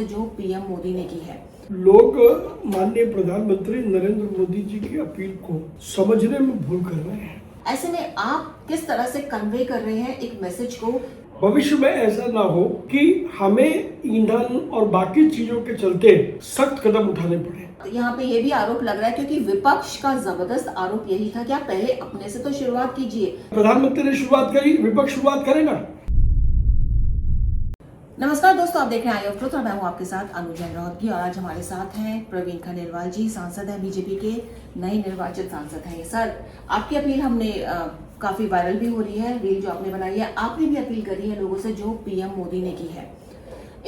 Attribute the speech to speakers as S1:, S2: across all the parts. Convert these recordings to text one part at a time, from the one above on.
S1: से जो पीएम मोदी ने की है।
S2: लोग माननीय प्रधानमंत्री नरेंद्र मोदी जी की अपील को समझने में भूल कर रहे हैं।
S1: ऐसे में आप किस तरह से कन्वे कर रहे हैं एक मैसेज को?
S2: भविष्य में ऐसा ना हो कि हमें ईंधन और बाकी चीजों के चलते सख्त कदम उठाने पड़े।
S1: यहाँ पे ये भी आरोप लग रहा है, क्योंकि विपक्ष का जबरदस्त आरोप यही था कि आप पहले अपने से तो शुरुआत कीजिए।
S2: प्रधानमंत्री ने शुरुआत करी, विपक्ष शुरुआत करेगा।
S1: नमस्कार दोस्तों, आप देख रहे हैं आई ऑफ ट्रुथ और मैं हूं आपके साथ अनुजैन राउत और आज हमारे साथ हैं प्रवीण खंडेलवाल जी, सांसद हैं, बीजेपी के नए निर्वाचित सांसद हैं। सर, आपकी अपील हमने काफी वायरल भी हो रही है, रील जो आपने बनाई है, आपने भी अपील करी है लोगों से जो पीएम मोदी ने की है।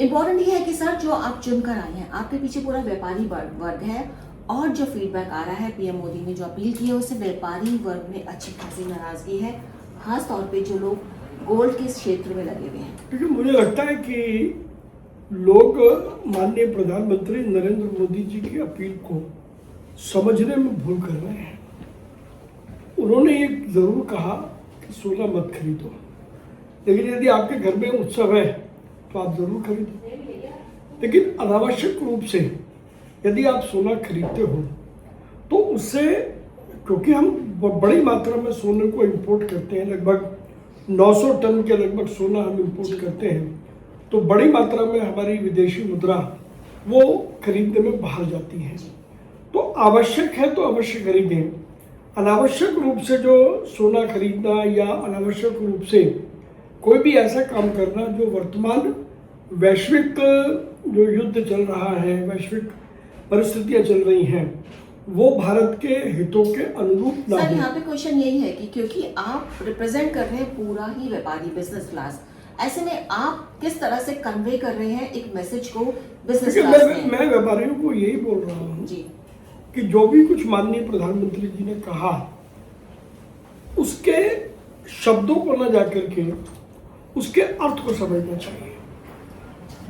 S1: इम्पोर्टेंट ये है कि सर जो आप चुनकर आए हैं, आपके पीछे पूरा व्यापारी वर्ग है और जो फीडबैक आ रहा है पीएम मोदी ने जो अपील की है उससे व्यापारी वर्ग में अच्छी खासी नाराजगी है, खास तौर पे जो लोग गोल्ड के क्षेत्र में लगे हुए हैं।
S2: क्योंकि मुझे लगता है कि लोग माननीय प्रधानमंत्री नरेंद्र मोदी जी की अपील को समझने में भूल कर रहे हैं। उन्होंने ये जरूर कहा कि सोना मत खरीदो, लेकिन यदि आपके घर में उत्सव है तो आप जरूर खरीदो। लेकिन अनावश्यक रूप से यदि आप सोना खरीदते हो तो उससे, क्योंकि हम बड़ी मात्रा में सोने को इंपोर्ट करते हैं, लगभग 900 टन के लगभग सोना हम इंपोर्ट करते हैं, तो बड़ी मात्रा में हमारी विदेशी मुद्रा वो खरीदने में बाहर जाती है। तो आवश्यक है तो अवश्य खरीदें। अनावश्यक रूप से जो सोना खरीदना या अनावश्यक रूप से कोई भी ऐसा काम करना जो वर्तमान वैश्विक जो युद्ध चल रहा है, वैश्विक परिस्थितियां चल रही हैं, वो भारत के हितों के अनुरूप ना हो।
S1: सर, यहाँ पे क्वेश्चन यही है कि क्योंकि आप रिप्रेजेंट कर रहे हैं पूरा ही व्यापारी बिजनेस क्लास, ऐसे में आप किस तरह से कन्वे कर रहे हैं एक मैसेज को बिजनेस क्लास में?
S2: मैं व्यापारियों को यही बोल रहा हूँ
S1: जी
S2: कि जो भी कुछ माननीय प्रधानमंत्री जी ने कहा उसके शब्दों को न जाकर के उसके अर्थ को समझना चाहिए।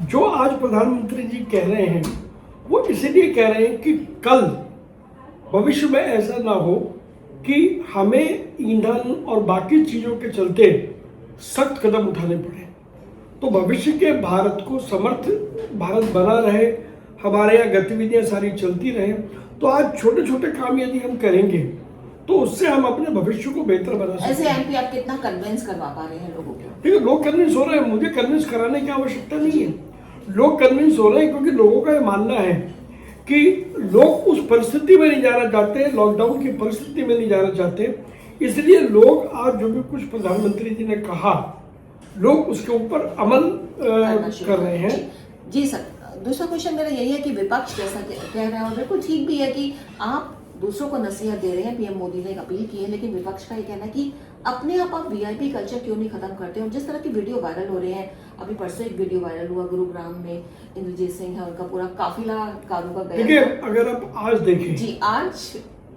S2: जो आज प्रधानमंत्री जी कह रहे हैं वो इसलिए कह रहे हैं कि कल भविष्य में ऐसा ना हो कि हमें ईंधन और बाकी चीजों के चलते सख्त कदम उठाने पड़े। तो भविष्य के भारत को समर्थ भारत बना रहे, हमारे यहाँ गतिविधियां सारी चलती रहे, तो आज छोटे छोटे काम यदि हम करेंगे तो उससे हम अपने भविष्य को बेहतर बना सकते हैं।
S1: ऐसे एमपी आप कितना कन्विंस करवा पा रहे हैं लोगों को?
S2: देखिए, लोग कन्विंस हो रहे हैं, मुझे कन्विंस कराने की आवश्यकता नहीं है। लोग कन्विंस हो रहे हैं क्योंकि लोगों का ये मानना है कि लोग उस परिस्थिति में नहीं जाना चाहते, लॉकडाउन की परिस्थिति में नहीं जाना चाहते, इसलिए लोग आज जो भी कुछ प्रधानमंत्री जी ने कहा लोग उसके ऊपर अमल कर रहे हैं।
S1: जी सर, दूसरा क्वेश्चन मेरा यही है कि विपक्ष जैसा कह रहा है और बिल्कुल ठीक भी है कि आप दूसरों को नसीहत दे रहे हैं, पीएम मोदी ने एक अपील की है, लेकिन विपक्ष का ये कहना है कि अपने आप वीआईपी कल्चर क्यों नहीं खत्म करते हो? जिस तरह की वीडियो वायरल हो रहे हैं, अभी परसों एक वीडियो वायरल हुआ गुरुग्राम में, इंद्रजीत सिंह है, उनका पूरा काफिला कारों का गया।
S2: देखिए, अगर आप आज देखें
S1: जी आज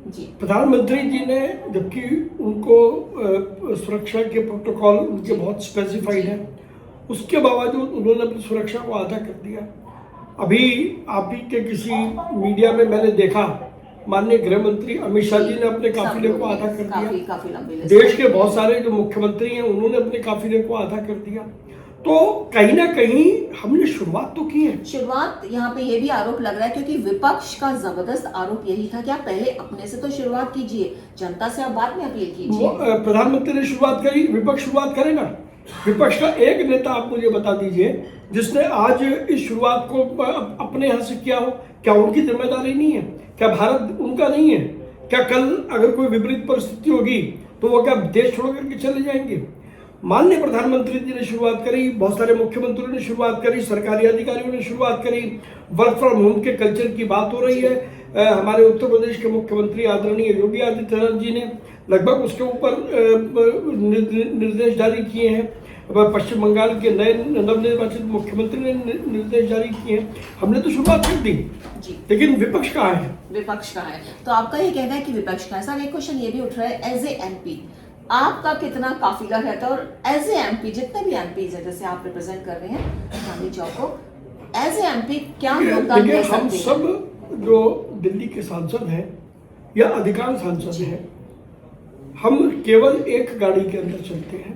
S1: जी
S2: प्रधानमंत्री जी ने, जबकि उनको सुरक्षा के प्रोटोकॉल उनके बहुत स्पेसिफाइड है, उसके बावजूद उन्होंने अपनी सुरक्षा को आधा कर दिया। अभी आप ही के किसी मीडिया में मैंने देखा माननीय गृह मंत्री अमित शाह जी ने अपने काफिले को आधा कर दिया।
S1: काफी लंबी लिस्ट।
S2: देश के बहुत सारे जो मुख्यमंत्री हैं उन्होंने अपने काफिले को आधा कर दिया। तो कहीं ना कहीं हमने शुरुआत तो की है।
S1: शुरुआत यहाँ पे ये भी आरोप लग रहा है, क्योंकि विपक्ष का जबरदस्त आरोप यही था कि आप पहले अपने से तो शुरुआत कीजिए, जनता से आप बाद में अपील कीजिए।
S2: प्रधानमंत्री ने शुरुआत करी, विपक्ष शुरुआत करेगा। विपक्ष का एक नेता आप मुझे बता दीजिए जिसने आज इस शुरुआत को अपने यहाँ से किया हो। क्या उनकी जिम्मेदारी नहीं है? क्या भारत उनका नहीं है? क्या कल अगर कोई विपरीत परिस्थिति होगी तो वो क्या देश छोड़ करके चले जाएंगे? माननीय प्रधानमंत्री जी ने शुरुआत करी, बहुत सारे मुख्यमंत्रियों ने शुरुआत करी, सरकारी अधिकारियों ने शुरुआत करी, वर्क फ्रॉम होम के कल्चर की बात हो रही है। हमारे उत्तर प्रदेश के मुख्यमंत्री आदरणीय योगी आदित्यनाथ जी ने लगभग उसके ऊपर निर्देश जारी किए हैं। पश्चिम बंगाल के नए नवनिर्वाचित मुख्यमंत्री ने निर्देश जारी किए हैं। हमने तो शुरुआत कर दी, लेकिन विपक्ष कहाँ है?
S1: विपक्ष कहाँ है? तो आपका ये कहना है कि विपक्ष कहाँ है। सर, एक क्वेश्चन ये भी उठ रहा है, एज ए एमपी आपका कितना काफिला रहता है, और एज ए एमपी जितने भी एमपी है जैसे आप रिप्रेजेंट कर रहे हैं चांदनी चौक को, एज ए एमपी क्या योगदान दे सकते हैं?
S2: हम सब जो दिल्ली के सांसद हैं या अधिकांश सांसद हैं, हम केवल एक गाड़ी के अंदर चलते हैं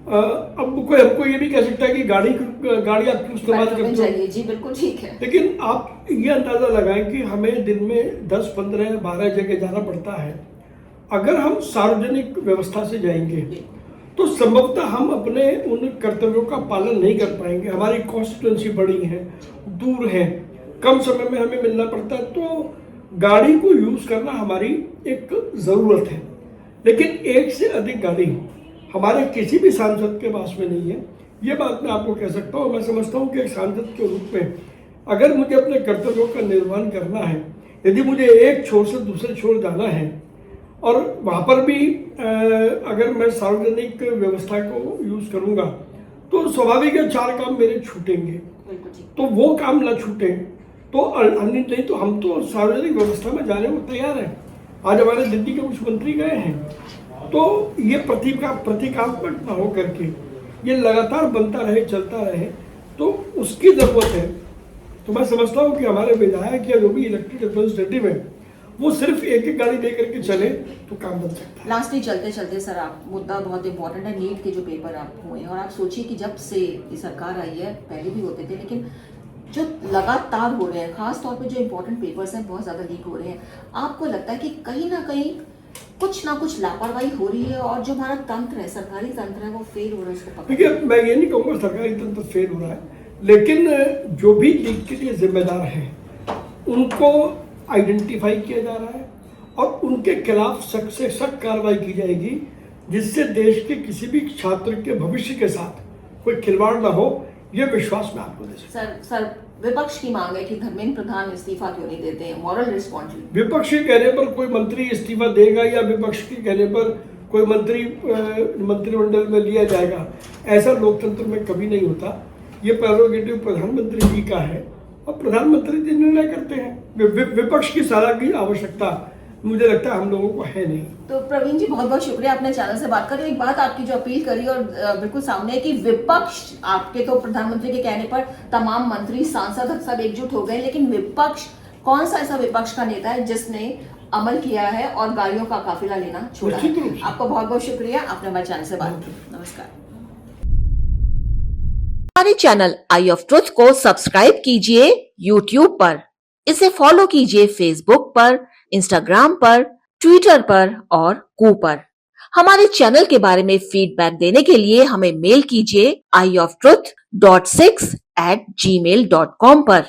S2: अब कोई हमको ये भी कह सकता है कि गाड़ी आप क्यों इस्तेमाल
S1: पेट्रोल में
S2: करते हो,
S1: चाहिए जी, बिल्कुल ठीक है।
S2: लेकिन आप ये अंदाजा लगाएं कि हमें दिन में 10, 15, 12 जगह जाना पड़ता है। अगर हम सार्वजनिक व्यवस्था से जाएंगे तो संभवतः हम अपने उन कर्तव्यों का पालन नहीं कर पाएंगे। हमारी कॉन्स्टिट्यूंसी बड़ी है, दूर है, कम समय में हमें मिलना पड़ता है, तो गाड़ी को यूज करना हमारी एक जरूरत है। लेकिन एक से अधिक गाड़ी हमारे किसी भी सांसद के पास में नहीं है, ये बात मैं आपको कह सकता हूँ। मैं समझता हूँ कि एक सांसद के रूप में अगर मुझे अपने कर्तव्यों का निर्वहन करना है, यदि मुझे एक छोर से दूसरे छोर जाना है और वहाँ पर भी अगर मैं सार्वजनिक व्यवस्था को यूज करूँगा तो स्वाभाविक है 4 काम मेरे छूटेंगे।
S1: बिल्कुल ठीक।
S2: तो वो काम ना छूटे तो अन्य नहीं तो हम तो सार्वजनिक व्यवस्था में जाने को तैयार हैं। आज हमारे दिल्ली के कुछ मंत्री गए हैं, तो ये प्रतीकात्मक ना हो करके ये लगातार बनता रहे, चलता रहे, तो उसकी जरूरत है। तो मैं समझता हूँ कि हमारे विधायक या जो भी इलेक्टेड रिप्रेजेंटेटिव है वो सिर्फ एक गाड़ी लेकर के चले तो काम बन सकता है।
S1: लास्टली चलते चलते सर, आप मुद्दा बहुत इंपॉर्टेंट है, नीट के जो पेपर आप हुए हैं, और आप सोचिए कि जब से ये सरकार आई है, पहले भी होते थे, लेकिन जो लगातार हो रहे हैं, खास तौर पे जो इंपॉर्टेंट पेपर्स हैं बहुत ज़्यादा लीक हो रहे हैं। आपको लगता है कि कहीं ना कुछ लापरवाही हो रही है और जो हमारा तंत्र है, सरकारी तंत्र है, वो फेल हो रहा है इसको पकड़?
S2: देखिए, मैं ये नहीं कहूँगा सरकारी तंत्र फेल हो रहा है, लेकिन जो भी लीक के लिए जिम्मेदार हैं उनको आइडेंटिफाई किया जा रहा है और उनके खिलाफ सख्त से सख्त कार्रवाई की जाएगी, जिससे देश के किसी भी छात्र के भविष्य के साथ कोई खिलवाड़ ना हो। ये विश्वास मैं आपको दे सकता हूं।
S1: सर, विपक्ष की मांग है कि धर्मेंद्र प्रधान इस्तीफा क्यों नहीं देते हैं, मॉरल रिस्पॉन्सिबिलिटी।
S2: विपक्ष के कहने पर कोई मंत्री इस्तीफा देगा या विपक्ष के कहने पर कोई मंत्री मंत्रिमंडल में लिया जाएगा, ऐसा लोकतंत्र में कभी नहीं होता। ये प्रेरोगेटिव प्रधानमंत्री जी का है और प्रधानमंत्री जी निर्णय करते हैं। विपक्ष की सलाह की आवश्यकता मुझे लगता है हम लोगों को है नहीं।
S1: तो प्रवीण जी, बहुत बहुत शुक्रिया आपने चैनल से बात करी। एक बात आपकी जो अपील करी और बिल्कुल सामने है कि विपक्ष, आपके तो प्रधानमंत्री के कहने पर तमाम मंत्री, सांसद सब एकजुट हो गए, लेकिन विपक्ष, कौन सा ऐसा विपक्ष का नेता है जिसने अमल किया है और गाड़ियों का काफिला लेना छोड़ा है? आपको बहुत बहुत शुक्रिया, आपने हमारे चैनल से बात की। नमस्कार। हमारे चैनल आई ऑफ ट्रुथ को सब्सक्राइब कीजिए YouTube पर, इसे फॉलो कीजिए Facebook पर, Instagram पर, Twitter पर और कू पर। हमारे चैनल के बारे में फीडबैक देने के लिए हमें मेल कीजिए ioftruth.6@gmail.com पर।